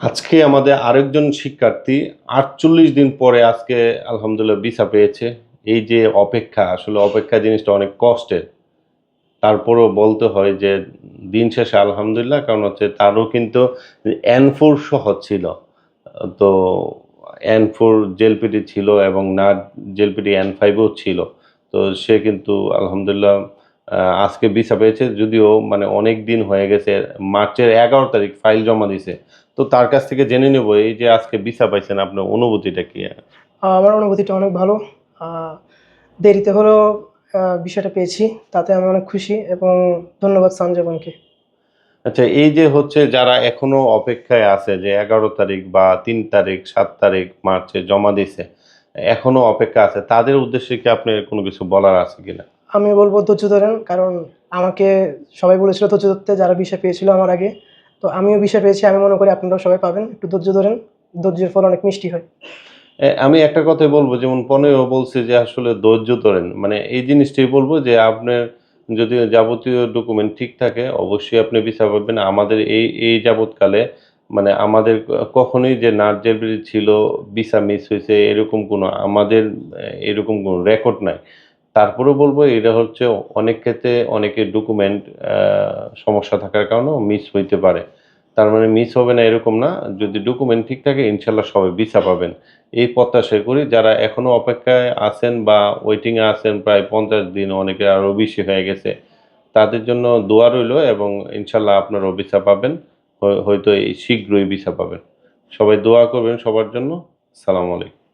আজকে আমাদের আরেকজন শিক্ষার্থী ৪৮ দিন পরে আজকে আলহামদুলিল্লাহ ভিসা পেয়েছে। এই যে অপেক্ষা, আসলে অপেক্ষা জিনিসটা অনেক কষ্টের। তারপরেও বলতে হয় যে দিন শেষে আলহামদুলিল্লাহ, কারণ হচ্ছে তারও কিন্তু N4 সহ ছিল। তো N4 জেএলপিটি ছিল এবং নাট জেএলপিটি N5 ও ছিল। তো সে কিন্তু আলহামদুলিল্লাহ আজকে ভিসা পেয়েছে, যদিও মানে অনেক দিন হয়ে গেছে। মার্চের ১১ তারিখ ফাইল জমা দিছে। তো তার কাছ থেকে জেনে নেব এই যে আজকে ভিসা পাইছেন, আপনার অনুভূতিটা কি? আমার অনুভূতিটা অনেক ভালো। আ দেরিতে হলেও বিষয়টা পেয়েছি। তাতে আমি অনেক খুশি এবং ধন্যবাদ সানজামানকে। আচ্ছা, এই যে হচ্ছে যারা এখনো অপেক্ষায় আছে যে ১১ তারিখ বা ৩ তারিখ, ৭ তারিখ মার্চে জমা দিছে, এখনো অপেক্ষা আছে, তাদের উদ্দেশ্যে কি আপনার কোনো কিছু বলার আছে কিনা? আমি বলব ধৈর্য ধরেন। কারণ আমাকে সবাই বলেছিল ধৈর্য ধরতে যারা ভিসা পেয়েছিল আমার আগে। তো আমিও ভিসা পেয়েছি। আমি মনে করি আপনারাও সবাই পাবেন। একটু ধৈর্য ধরেন। ধৈর্যের ফল অনেক মিষ্টি হয়। আমি একটা কথাই বলব, যেমন পনেও বলছে যে আসলে ধৈর্য ধরেন। মানে এই জিনিসটাই বলব যে আপনার যদি যাবতীয় ডকুমেন্ট ঠিক থাকে অবশ্যই আপনি ভিসা পাবেন। আমাদের এই যাবৎকালে মানে আমাদের কখনোই যে নার্জারি ছিল, ভিসা মিস হইছে এরকম কোনো আমাদের এরকম কোনো রেকর্ড নাই। তারপরেও বলব এটা হচ্ছে অনেক ক্ষেত্রে অনেকের ডকুমেন্ট আ সমস্যা থাকার কারণেও মিস হইতে পারে। তার মানে মিস হবে না এরকম না। যদি ডকুমেন্ট ঠিক থাকে ইনশাআল্লাহ সবাই ভিসা পাবেন। এই প্রত্যাশা করি। যারা এখনো অপেক্ষায় আছেন বা ওয়েটিং এ আছেন প্রায় ৫০ দিন, অনেকের আরো বেশি হয়ে গেছে। তাদের জন্য দোয়া রইলো এবং ইনশাআল্লাহ আপনারাও ভিসা পাবেন। হয়তো এই শীঘ্রই ভিসা পাবেন। সবাই দোয়া করবেন সবার জন্য। সালামু আলাইকুম।